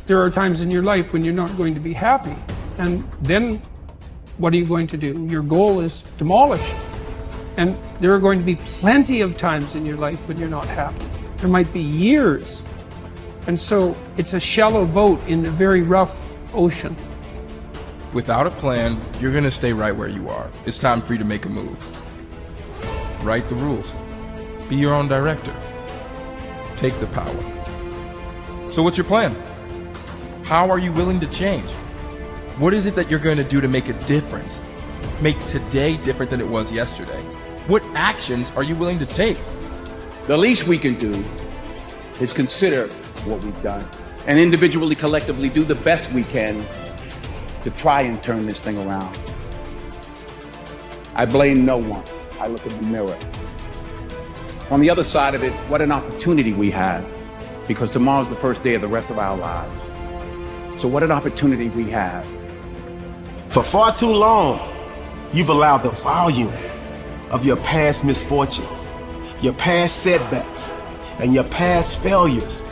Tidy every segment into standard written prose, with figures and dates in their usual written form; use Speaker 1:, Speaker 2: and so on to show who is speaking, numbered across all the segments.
Speaker 1: there are times in your life when you're not going to be happy. And then what are you going to do? Your goal is demolished. And there are going to be plenty of times in your life when you're not happy. There might be years. And so it's a shallow boat in a very rough ocean.
Speaker 2: Without a plan, you're gonna stay right where you are. It's time for you to make a move. Write the rules. Be your own director. Take the power. So what's your plan? How are you willing to change? What is it that you're going to do to make a difference? Make today different than it was yesterday? What actions are you willing to take?
Speaker 3: The least we can do is consider what we've done and individually, collectively do the best we can to try and turn this thing around. I blame no one. I look in the mirror. On the other side of it, what an opportunity we have, because tomorrow's the first day of the rest of our lives. So what an opportunity we have.
Speaker 4: For far too long, you've allowed the volume of your past misfortunes, your past setbacks, and your past failures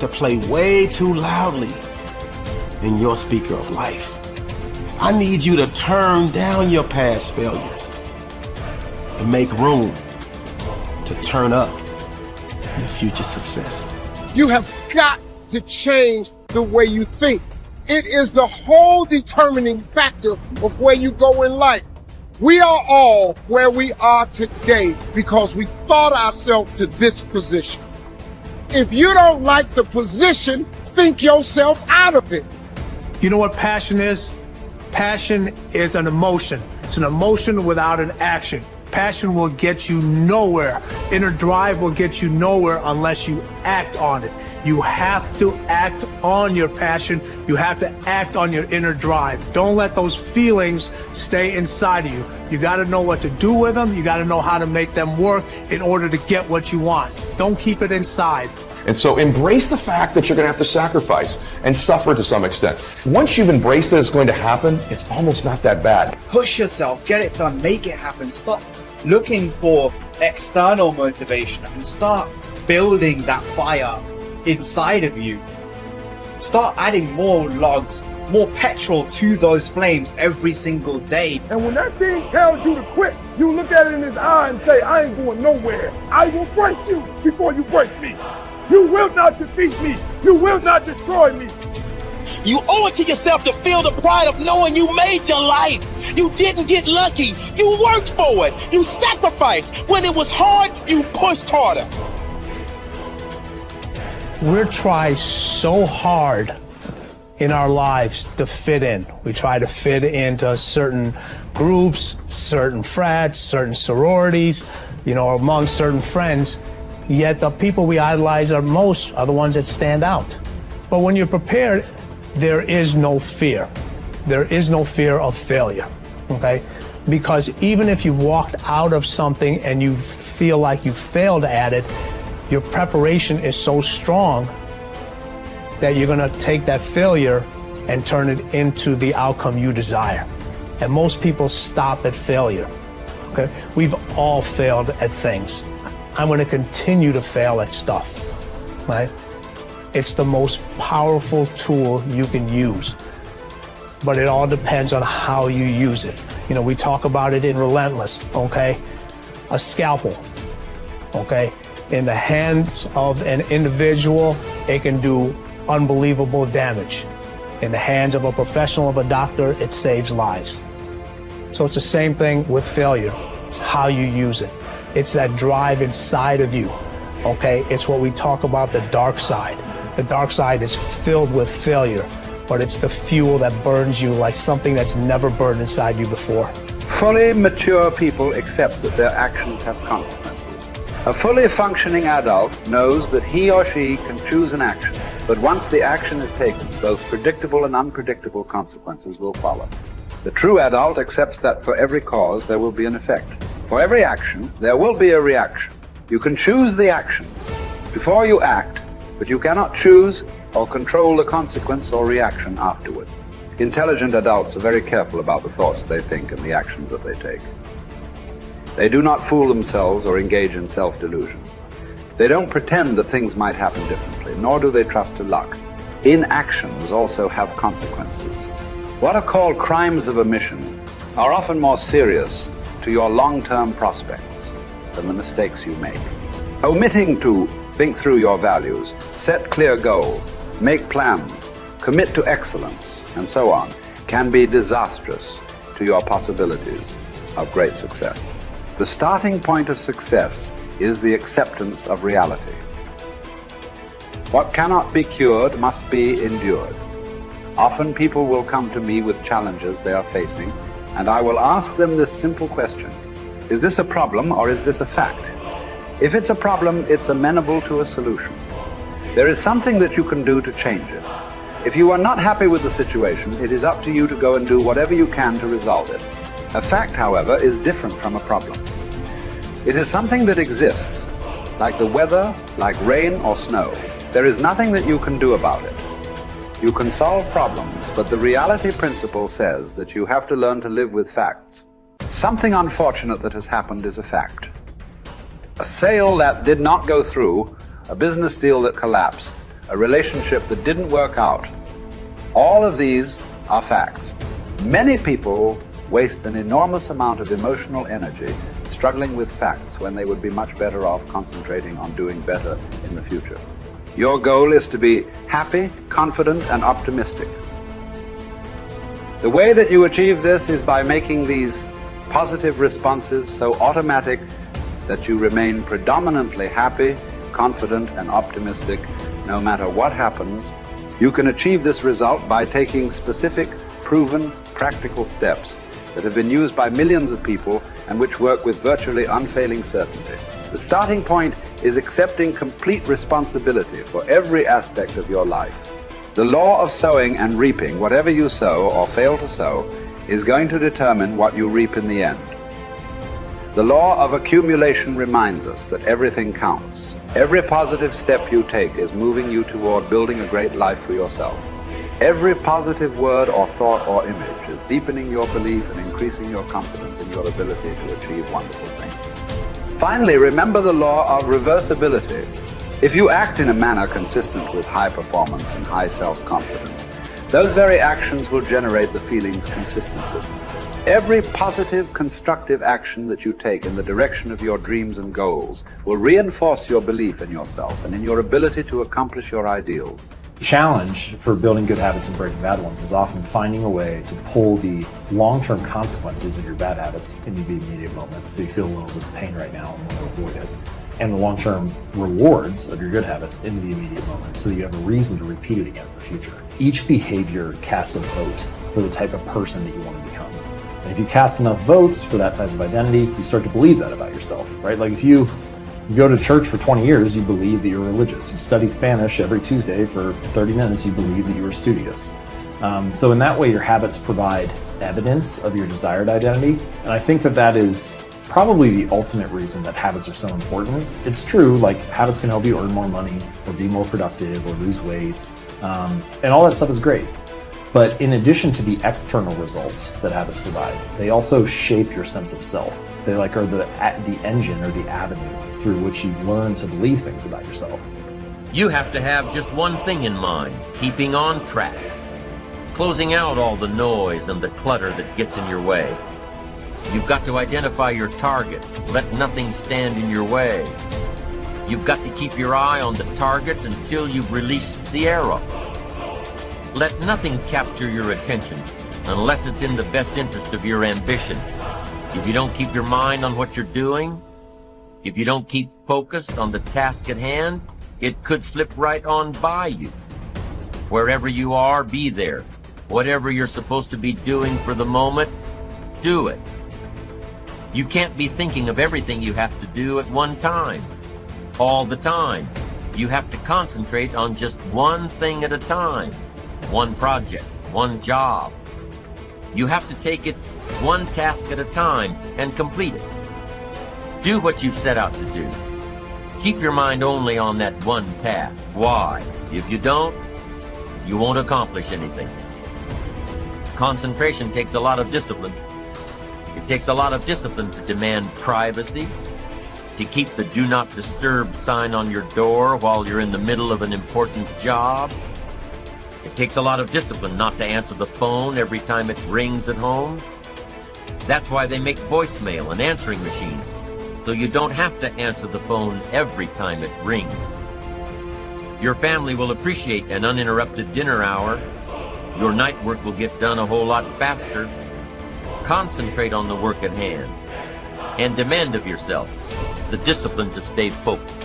Speaker 4: to play way too loudly in your speaker of life. I need you to turn down your past failures and make room to turn up your future success.
Speaker 5: You have got to change the way you think. It is the whole determining factor of where you go in life. We are all where we are today because we thought ourselves to this position. If you don't like the position, think yourself out of it.
Speaker 6: You know what passion is? Passion is an emotion. It's an emotion without an action. Passion will get you nowhere. Inner drive will get you nowhere unless you act on it. You have to act on your passion. You have to act on your inner drive. Don't let those feelings stay inside of you. You got to know what to do with them. You got to know how to make them work in order to get what you want. Don't keep it inside.
Speaker 7: And so embrace the fact that you're going to have to sacrifice and suffer to some extent. Once you've embraced that it's going to happen, it's almost not that bad.
Speaker 8: Push yourself, get it done, make it happen. Stop looking for external motivation and start building that fire inside of you. Start adding more logs, more petrol to those flames every single day.
Speaker 5: And when that thing tells you to quit, you look at it in his eye and say, I ain't going nowhere. I will break you before you break me. You will not defeat me. You will not destroy me.
Speaker 9: You owe it to yourself to feel the pride of knowing you made your life. You didn't get lucky. You worked for it. You sacrificed. When it was hard, you pushed harder.
Speaker 6: We try so hard in our lives to fit in. We try to fit into certain groups, certain frats, certain sororities, among certain friends. Yet the people we idolize are the ones that stand out. But when you're prepared, there is no fear. There is no fear of failure, okay? Because even if you've walked out of something and you feel like you failed at it, your preparation is so strong that you're gonna take that failure and turn it into the outcome you desire. And most people stop at failure, okay? We've all failed at things. I'm gonna continue to fail at stuff, right? It's the most powerful tool you can use, but it all depends on how you use it. We talk about it in Relentless, okay? A scalpel, okay? In the hands of an individual, it can do unbelievable damage. In the hands of a professional, of a doctor, it saves lives. So it's the same thing with failure. It's how you use it. It's that drive inside of you, okay? It's what we talk about, the dark side. The dark side is filled with failure, but it's the fuel that burns you like something that's never burned inside you before.
Speaker 10: Fully mature people accept that their actions have consequences. A fully functioning adult knows that he or she can choose an action, but once the action is taken, both predictable and unpredictable consequences will follow. The true adult accepts that for every cause there will be an effect. For every action, there will be a reaction. You can choose the action before you act, but you cannot choose or control the consequence or reaction afterward. Intelligent adults are very careful about the thoughts they think and the actions that they take. They do not fool themselves or engage in self-delusion. They don't pretend that things might happen differently, nor do they trust to luck. inactions also have consequences. What are called crimes of omission are often more serious to your long-term prospects than the mistakes you make. Omitting to think through your values, set clear goals, make plans, commit to excellence, and so on, can be disastrous to your possibilities of great success. The starting point of success is the acceptance of reality. What cannot be cured must be endured. Often people will come to me with challenges they are facing, and I will ask them this simple question: is this a problem or is this a fact? If it's a problem, it's amenable to a solution. There is something that you can do to change it. If you are not happy with the situation, it is up to you to go and do whatever you can to resolve it. A fact, however, is different from a problem. It is something that exists, like the weather, like rain or snow. There is nothing that you can do about it. You can solve problems, but the reality principle says that you have to learn to live with facts. Something unfortunate that has happened is a fact. A sale that did not go through, a business deal that collapsed, a relationship that didn't work out. All of these are facts. Many people waste an enormous amount of emotional energy struggling with facts when they would be much better off concentrating on doing better in the future. Your goal is to be happy, confident, and optimistic. The way that you achieve this is by making these positive responses so automatic that you remain predominantly happy, confident, and optimistic no matter what happens. You can achieve this result by taking specific, proven, practical steps that have been used by millions of people and which work with virtually unfailing certainty. The starting point is accepting complete responsibility for every aspect of your life. The law of sowing and reaping, whatever you sow or fail to sow, is going to determine what you reap in the end. The law of accumulation reminds us that everything counts. Every positive step you take is moving you toward building a great life for yourself. Every positive word or thought or image is deepening your belief and increasing your confidence in your ability to achieve wonderful things. Finally, remember the law of reversibility. If you act in a manner consistent with high performance and high self-confidence, those very actions will generate the feelings consistent with them. Every positive, constructive action that you take in the direction of your dreams and goals will reinforce your belief in yourself and in your ability to accomplish your ideals.
Speaker 11: The challenge for building good habits and breaking bad ones is often finding a way to pull the long-term consequences of your bad habits into the immediate moment. So you feel a little bit of pain right now and want to avoid it. And the long-term rewards of your good habits into the immediate moment so that you have a reason to repeat it again in the future. Each behavior casts a vote for the type of person that you want to become. And if you cast enough votes for that type of identity, you start to believe that about yourself, right? Like if you go to church for 20 years, you believe that you're religious. You study Spanish every Tuesday for 30 minutes, you believe that you are studious. So in that way, your habits provide evidence of your desired identity. And I think that that is probably the ultimate reason that habits are so important. It's true, like habits can help you earn more money or be more productive or lose weight. And all that stuff is great. But in addition to the external results that habits provide, they also shape your sense of self. They are the engine or the avenue through which you learn to believe things about yourself.
Speaker 12: You have to have just one thing in mind: keeping on track, closing out all the noise and the clutter that gets in your way. You've got to identify your target. Let nothing stand in your way. You've got to keep your eye on the target until you've released the arrow. Let nothing capture your attention unless it's in the best interest of your ambition. If you don't keep your mind on what you're doing, if you don't keep focused on the task at hand, it could slip right on by you. Wherever you are, be there. Whatever you're supposed to be doing for the moment, do it. You can't be thinking of everything you have to do at one time, all the time. You have to concentrate on just one thing at a time, one project, one job. You have to take it one task at a time and complete it. Do what you've set out to do. Keep your mind only on that one task. Why? If you don't, you won't accomplish anything. Concentration takes a lot of discipline. It takes a lot of discipline to demand privacy, to keep the do not disturb sign on your door while you're in the middle of an important job, It takes a lot of discipline not to answer the phone every time it rings at home. That's why they make voicemail and answering machines, so you don't have to answer the phone every time it rings. Your family will appreciate an uninterrupted dinner hour. Your night work will get done a whole lot faster. Concentrate on the work at hand and demand of yourself the discipline to stay focused.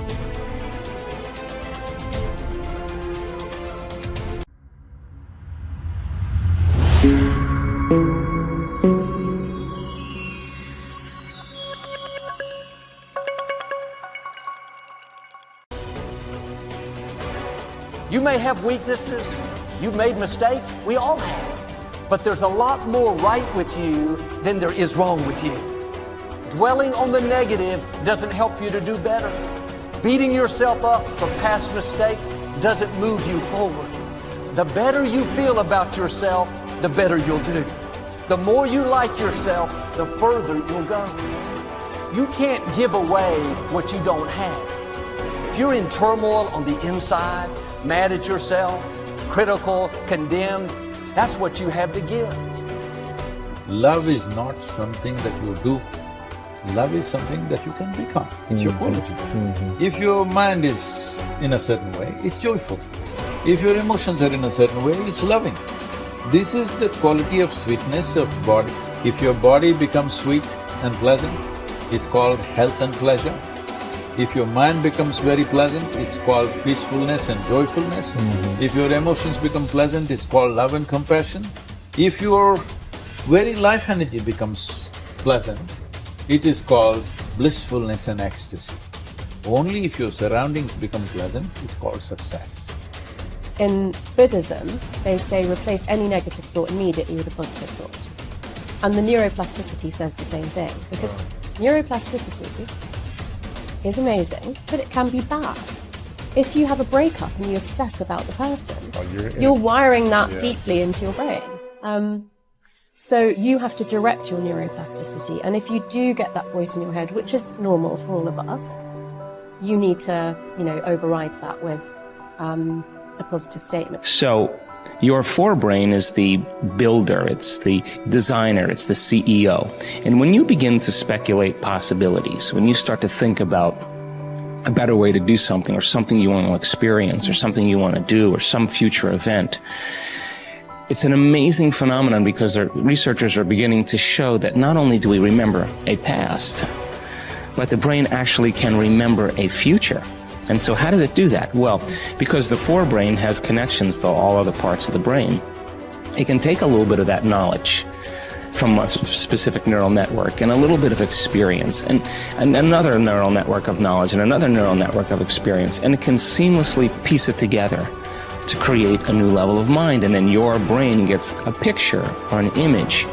Speaker 13: You may have weaknesses, you've made mistakes, we all have. But there's a lot more right with you than there is wrong with you. Dwelling on the negative doesn't help you to do better. Beating yourself up for past mistakes doesn't move you forward. The better you feel about yourself, the better you'll do. The more you like yourself, the further you'll go. You can't give away what you don't have. If you're in turmoil on the inside, mad at yourself, critical, condemned, that's what you have to give.
Speaker 14: Love is not something that you do. Love is something that you can become. It's your quality. If your mind is in a certain way, it's joyful. If your emotions are in a certain way, it's loving. This is the quality of sweetness of body. If your body becomes sweet and pleasant, it's called health and pleasure. If your mind becomes very pleasant, it's called peacefulness and joyfulness. If your emotions become pleasant, it's called love and compassion. If your very life energy becomes pleasant, it is called blissfulness and ecstasy. Only if your surroundings become pleasant, it's called success.
Speaker 15: In Buddhism, they say replace any negative thought immediately with a positive thought. And the neuroplasticity says the same thing, because neuroplasticity is amazing, but it can be bad. If you have a breakup and you obsess about the person, you're wiring that deeply into your brain. So you have to direct your neuroplasticity, and if you do get that voice in your head, which is normal for all of us, you need to, override that with a positive statement.
Speaker 16: So your forebrain is the builder, it's the designer, it's the CEO. And when you begin to speculate possibilities, when you start to think about a better way to do something, or something you want to experience, or something you want to do, or some future event, it's an amazing phenomenon, because researchers are beginning to show that not only do we remember a past, but the brain actually can remember a future. And so how does it do that? Well, because the forebrain has connections to all other parts of the brain, it can take a little bit of that knowledge from a specific neural network and a little bit of experience and another neural network of knowledge and another neural network of experience, and it can seamlessly piece it together to create a new level of mind. And then your brain gets a picture or an image,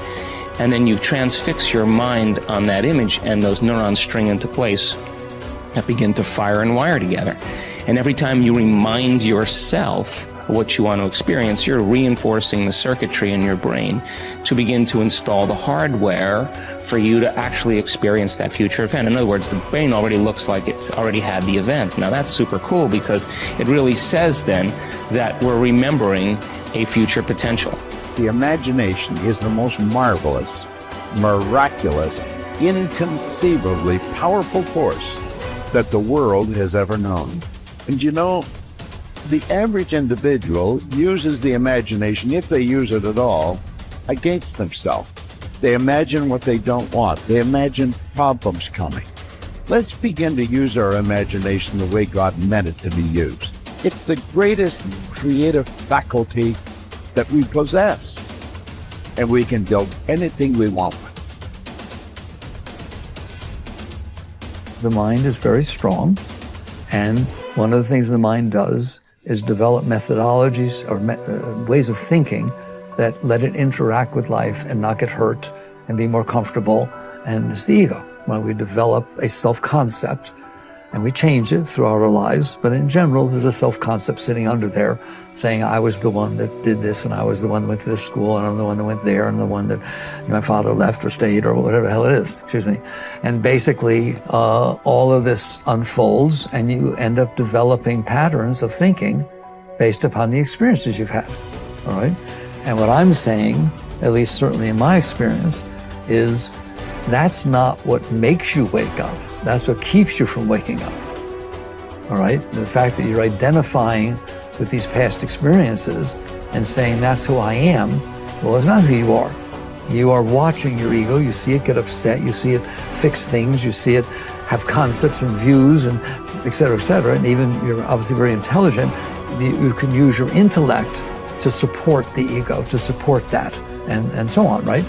Speaker 16: and then you transfix your mind on that image, and those neurons string into place that begin to fire and wire together. And every time you remind yourself of what you want to experience, you're reinforcing the circuitry in your brain to begin to install the hardware for you to actually experience that future event. In other words, the brain already looks like it's already had the event. Now that's super cool, because it really says then that we're remembering a future potential.
Speaker 17: The imagination is the most marvelous, miraculous, inconceivably powerful force that the world has ever known. And the average individual uses the imagination, if they use it at all, against themselves. They imagine what they don't want. They imagine problems coming. Let's begin to use our imagination the way God meant it to be used. It's the greatest creative faculty that we possess, and we can build anything we want with.
Speaker 18: The mind is very strong, and one of the things the mind does is develop methodologies or ways of thinking that let it interact with life and not get hurt and be more comfortable. And it's the ego. When we develop a self-concept, and we change it throughout our lives, but in general, there's a self-concept sitting under there saying, I was the one that did this, and I was the one that went to this school, and I'm the one that went there, and the one that my father left or stayed, or whatever the hell it is, And basically, all of this unfolds, and you end up developing patterns of thinking based upon the experiences you've had, all right? And what I'm saying, at least certainly in my experience, is that's not what makes you wake up. That's what keeps you from waking up, all right? The fact that you're identifying with these past experiences and saying that's who I am, well, it's not who you are. You are watching your ego, you see it get upset, you see it fix things, you see it have concepts and views and et cetera, and even you're obviously very intelligent, you can use your intellect to support the ego, to support that, and so on, right?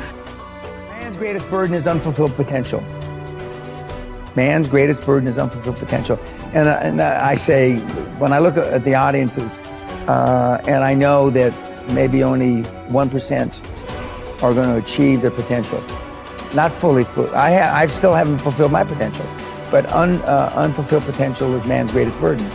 Speaker 19: Man's greatest burden is unfulfilled potential. Man's greatest burden is unfulfilled potential. And I say, when I look at the audiences, and I know that maybe only 1% are going to achieve their potential. Not fully. I still haven't fulfilled my potential, but unfulfilled potential is man's greatest burden.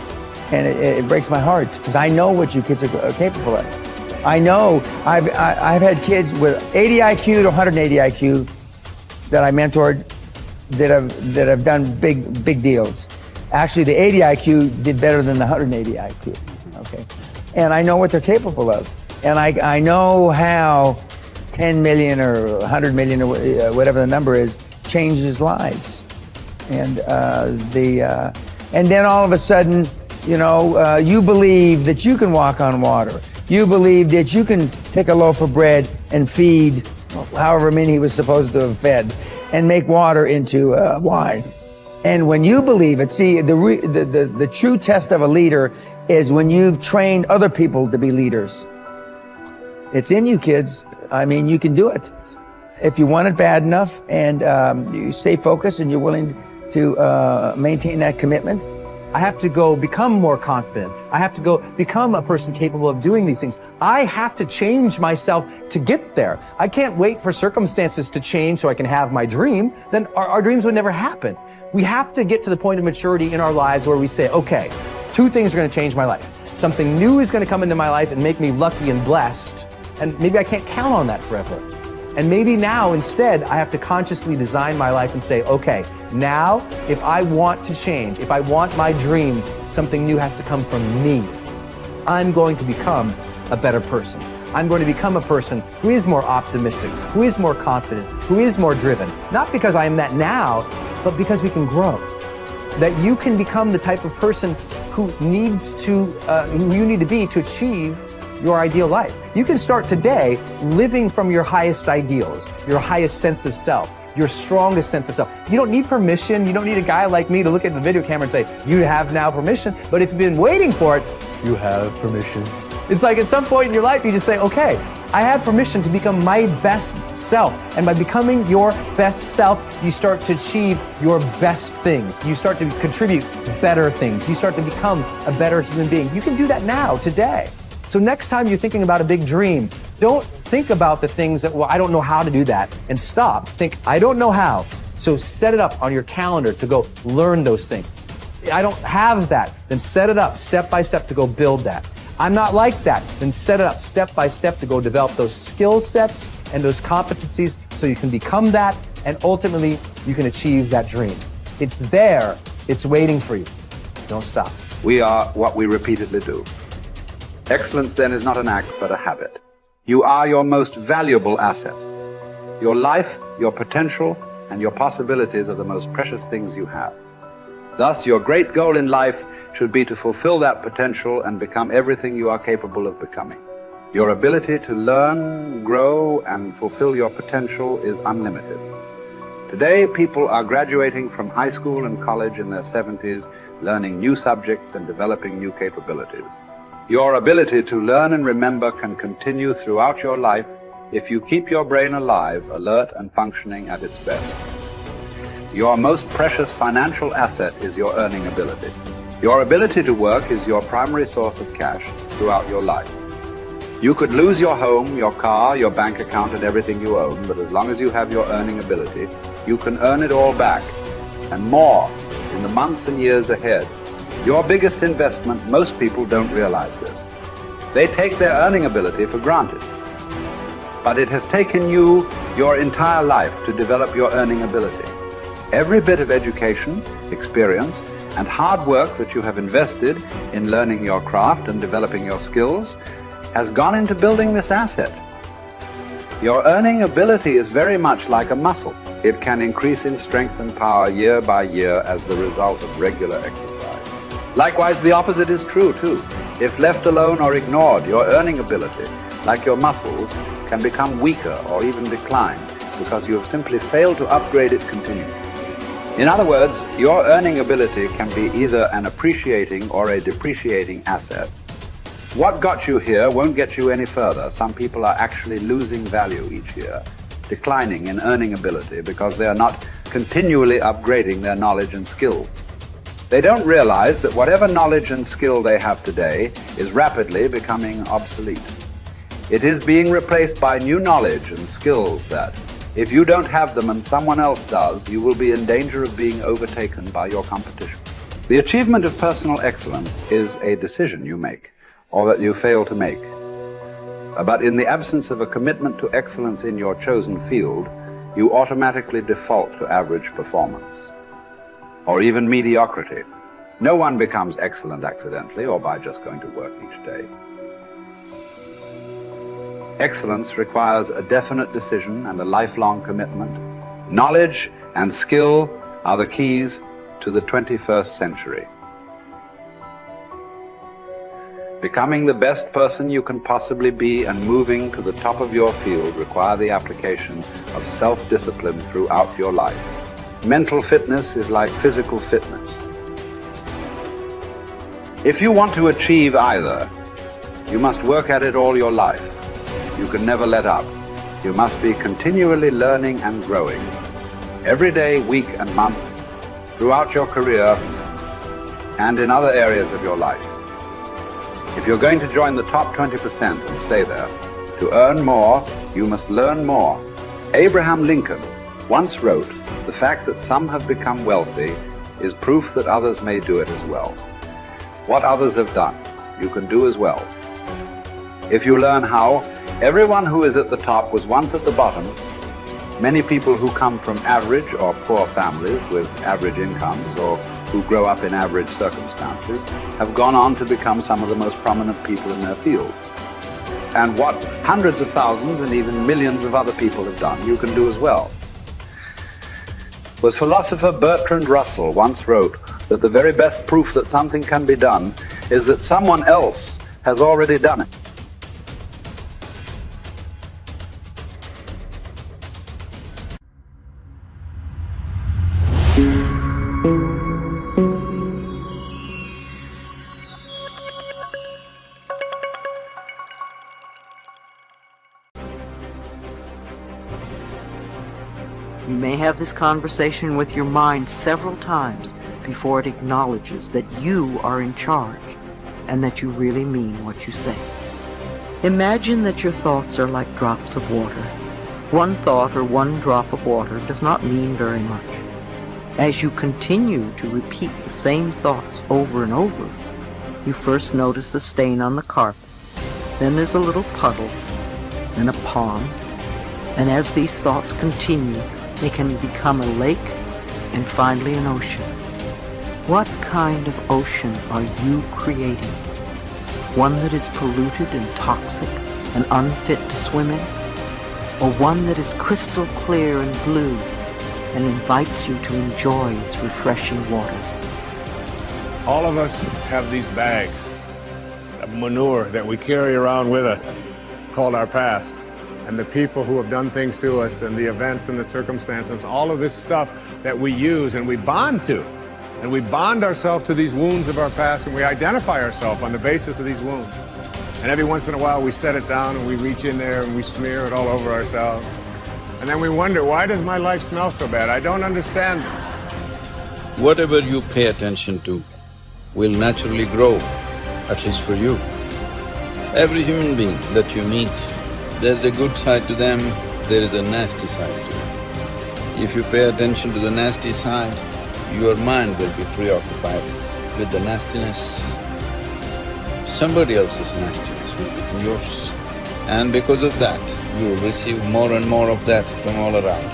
Speaker 19: And it breaks my heart because I know what you kids are capable of. I know I've had kids with 80 IQ to 180 IQ that I mentored that have done big deals. Actually, the 80 IQ did better than the 180 IQ. Okay, and I know what they're capable of, and I know how 10 million or 100 million or whatever the number is changes lives, and then all of a sudden, you believe that you can walk on water. You believe that you can take a loaf of bread and feed however many he was supposed to have fed, and make water into wine. And when you believe it, see, the true test of a leader is when you've trained other people to be leaders. It's in you, kids. I mean, you can do it if you want it bad enough, and you stay focused and you're willing to maintain that commitment.
Speaker 20: I have to go become more confident. I have to go become a person capable of doing these things. I have to change myself to get there. I can't wait for circumstances to change so I can have my dream. Then our dreams would never happen. We have to get to the point of maturity in our lives where we say, okay, 2 things are going to change my life. Something new is going to come into my life and make me lucky and blessed. And maybe I can't count on that forever. And maybe now instead I have to consciously design my life and say, okay, now if I want to change, if I want my dream, something new has to come from me. I'm going to become a better person. I'm going to become a person who is more optimistic, who is more confident, who is more driven. Not because I am that now, but because we can grow. That you can become the type of person who you need to be to achieve your ideal life. You can start today living from your highest ideals, your highest sense of self, your strongest sense of self. You don't need permission. You don't need a guy like me to look at the video camera and say, you have now permission. But if you've been waiting for it, you have permission. It's like at some point in your life, you just say, okay, I have permission to become my best self. And by becoming your best self, you start to achieve your best things. You start to contribute better things. You start to become a better human being. You can do that now, today. So next time you're thinking about a big dream, don't think about the things that, well, I don't know how to do that, and stop. Think, I don't know how. So set it up on your calendar to go learn those things. I don't have that. Then set it up step by step to go build that. I'm not like that. Then set it up step by step to go develop those skill sets and those competencies so you can become that, and ultimately you can achieve that dream. It's there. It's waiting for you. Don't stop.
Speaker 10: We are what we repeatedly do. Excellence then is not an act, but a habit. You are your most valuable asset. Your life, your potential, and your possibilities are the most precious things you have. Thus, your great goal in life should be to fulfill that potential and become everything you are capable of becoming. Your ability to learn, grow, and fulfill your potential is unlimited. Today, people are graduating from high school and college in their 70s, learning new subjects and developing new capabilities. Your ability to learn and remember can continue throughout your life if you keep your brain alive, alert, and functioning at its best. Your most precious financial asset is your earning ability. Your ability to work is your primary source of cash throughout your life. You could lose your home, your car, your bank account, and everything you own, but as long as you have your earning ability, you can earn it all back, and more, in the months and years ahead. Your biggest investment, most people don't realize this. They take their earning ability for granted. But it has taken you your entire life to develop your earning ability. Every bit of education, experience, and hard work that you have invested in learning your craft and developing your skills has gone into building this asset. Your earning ability is very much like a muscle. It can increase in strength and power year by year as the result of regular exercise. Likewise, the opposite is true too. If left alone or ignored, your earning ability, like your muscles, can become weaker or even decline because you have simply failed to upgrade it continually. In other words, your earning ability can be either an appreciating or a depreciating asset. What got you here won't get you any further. Some people are actually losing value each year, declining in earning ability because they are not continually upgrading their knowledge and skill. They don't realize that whatever knowledge and skill they have today is rapidly becoming obsolete. It is being replaced by new knowledge and skills that, if you don't have them and someone else does, you will be in danger of being overtaken by your competition. The achievement of personal excellence is a decision you make, or that you fail to make. But in the absence of a commitment to excellence in your chosen field, you automatically default to average performance, or even mediocrity. No one becomes excellent accidentally or by just going to work each day. Excellence requires a definite decision and a lifelong commitment. Knowledge and skill are the keys to the 21st century. Becoming the best person you can possibly be and moving to the top of your field require the application of self-discipline throughout your life. Mental fitness is like physical fitness. If you want to achieve either, you must work at it all your life. You can never let up. You must be continually learning and growing. Every day, week, and month, throughout your career, and in other areas of your life. If you're going to join the top 20% and stay there, to earn more, you must learn more. Abraham Lincoln once wrote, "The fact that some have become wealthy is proof that others may do it as well." What others have done, you can do as well. If you learn how, everyone who is at the top was once at the bottom. Many people who come from average or poor families with average incomes or who grow up in average circumstances have gone on to become some of the most prominent people in their fields. And what hundreds of thousands and even millions of other people have done, you can do as well. The philosopher Bertrand Russell once wrote that the very best proof that something can be done is that someone else has already done it.
Speaker 21: You may have this conversation with your mind several times before it acknowledges that you are in charge and that you really mean what you say. Imagine that your thoughts are like drops of water. One thought or one drop of water does not mean very much. As you continue to repeat the same thoughts over and over, you first notice a stain on the carpet, then there's a little puddle, then a pond, and as these thoughts continue, they can become a lake and finally an ocean. What kind of ocean are you creating? One that is polluted and toxic and unfit to swim in? Or one that is crystal clear and blue and invites you to enjoy its refreshing waters?
Speaker 22: All of us have these bags of manure that we carry around with us, called our past. And the people who have done things to us and the events and the circumstances, all of this stuff that we use and we bond to. And we bond ourselves to these wounds of our past and we identify ourselves on the basis of these wounds. And every once in a while we set it down and we reach in there and we smear it all over ourselves. And then we wonder, why does my life smell so bad? I don't understand this.
Speaker 14: Whatever you pay attention to will naturally grow, at least for you. Every human being that you meet, there's a good side to them, there is a nasty side to them. If you pay attention to the nasty side, your mind will be preoccupied with the nastiness. Somebody else's nastiness will become yours. And because of that, you will receive more and more of that from all around.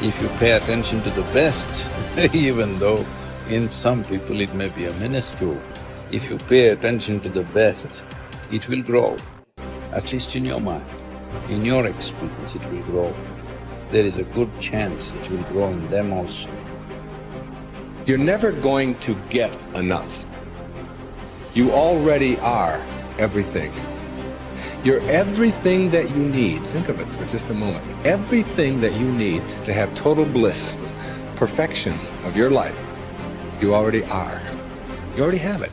Speaker 14: If you pay attention to the best, even though In some people it may be a minuscule. If you pay attention to the best, it will grow, at least in your mind. In your experience, it will grow. There is a good chance it will grow in them also.
Speaker 1: You're never going to get enough. You already are everything. You're everything that you need. Think of it for just a moment. Everything that you need to have total bliss, perfection of your life, you already are. You already have it.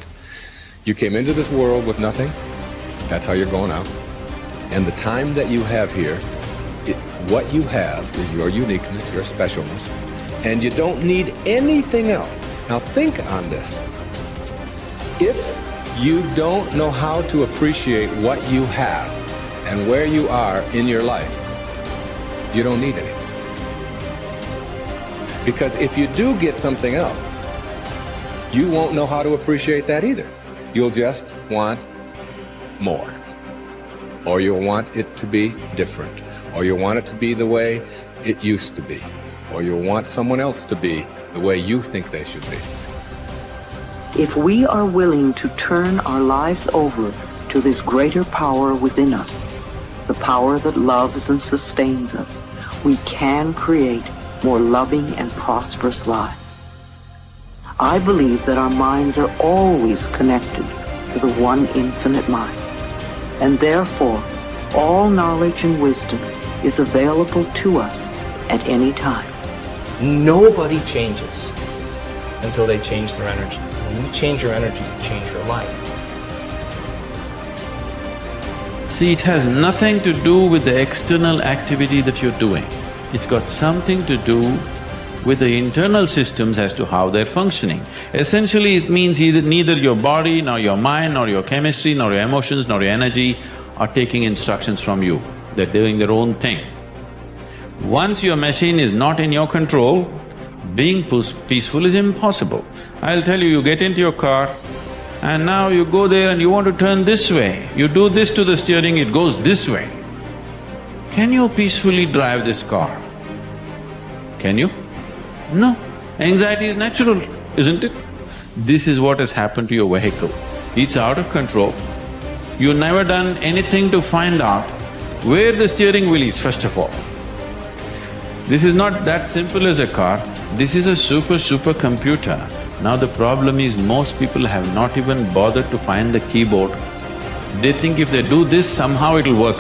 Speaker 1: You came into this world with nothing. That's how you're going out. And the time that you have here, what you have is your uniqueness, your specialness, and you don't need anything else. Now think on this. If you don't know how to appreciate what you have and where you are in your life, you don't need anything. Because if you do get something else, you won't know how to appreciate that either. You'll just want more. Or you'll want it to be different. Or you'll want it to be the way it used to be. Or you'll want someone else to be the way you think they should be.
Speaker 21: If we are willing to turn our lives over to this greater power within us, the power that loves and sustains us, we can create more loving and prosperous lives. I believe that our minds are always connected to the one infinite mind, and therefore all knowledge and wisdom is available to us at any time.
Speaker 2: Nobody changes until they change their energy. When you change your energy, you change your life.
Speaker 14: See, it has nothing to do with the external activity that you're doing. It's got something to do with the internal systems as to how they're functioning. Essentially, it means neither your body, nor your mind, nor your chemistry, nor your emotions, nor your energy are taking instructions from you. They're doing their own thing. Once your machine is not in your control, being peaceful is impossible. I'll tell you, you get into your car and now you go there and you want to turn this way. You do this to the steering, it goes this way. Can you peacefully drive this car? Can you? No. Anxiety is natural, isn't it? This is what has happened to your vehicle. It's out of control. You've never done anything to find out where the steering wheel is, first of all. This is not that simple as a car, this is a super computer. Now the problem is most people have not even bothered to find the keyboard. They think if they do this, somehow it'll work.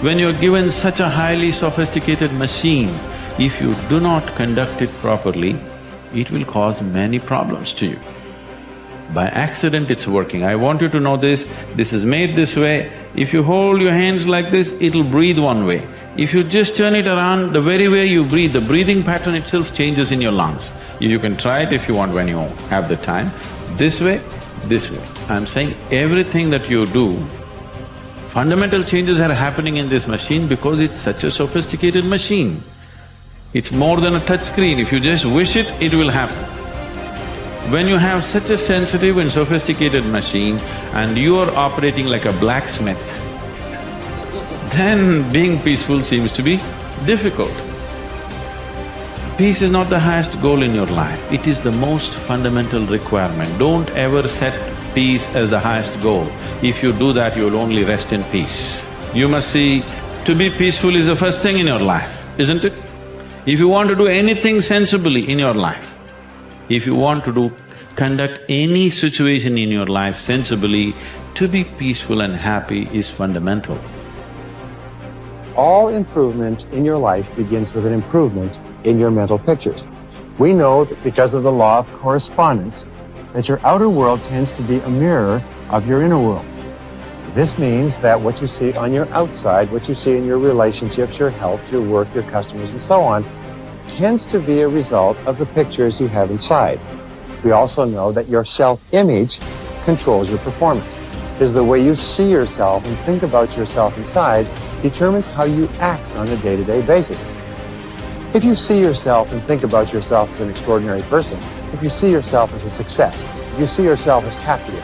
Speaker 14: When you're given such a highly sophisticated machine, if you do not conduct it properly, it will cause many problems to you. By accident it's working. I want you to know this is made this way. If you hold your hands like this, it'll breathe one way. If you just turn it around, the very way you breathe, the breathing pattern itself changes in your lungs. You can try it if you want when you have the time. This way, this way. I'm saying everything that you do, fundamental changes are happening in this machine because it's such a sophisticated machine. It's more than a touch screen. If you just wish it, it will happen. When you have such a sensitive and sophisticated machine and you are operating like a blacksmith, then being peaceful seems to be difficult. Peace is not the highest goal in your life, it is the most fundamental requirement. Don't ever set peace as the highest goal. If you do that, you'll only rest in peace. You must see, to be peaceful is the first thing in your life, isn't it? If you want to do anything sensibly in your life, if you want to conduct any situation in your life sensibly, to be peaceful and happy is fundamental.
Speaker 23: All improvement in your life begins with an improvement in your mental pictures. We know that because of the law of correspondence, that your outer world tends to be a mirror of your inner world. This means that what you see on your outside, what you see in your relationships, your health, your work, your customers, and so on, tends to be a result of the pictures you have inside. We also know that your self-image controls your performance. Because the way you see yourself and think about yourself inside determines how you act on a day-to-day basis. If you see yourself and think about yourself as an extraordinary person, if you see yourself as a success, if you see yourself as happy,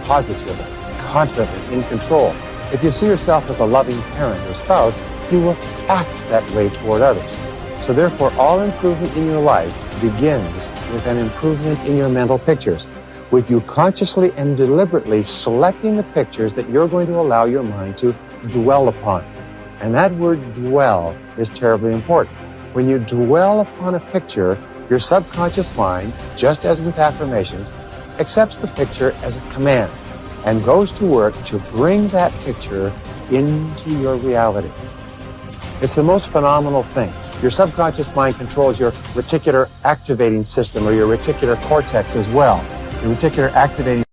Speaker 23: positive, confident, in control, if you see yourself as a loving parent or spouse, you will act that way toward others. So therefore, all improvement in your life begins with an improvement in your mental pictures, with you consciously and deliberately selecting the pictures that you're going to allow your mind to dwell upon. And that word dwell is terribly important. When you dwell upon a picture, your subconscious mind, just as with affirmations, accepts the picture as a command and goes to work to bring that picture into your reality. It's the most phenomenal thing. Your subconscious mind controls your reticular activating system, or your reticular cortex as well. Your reticular activating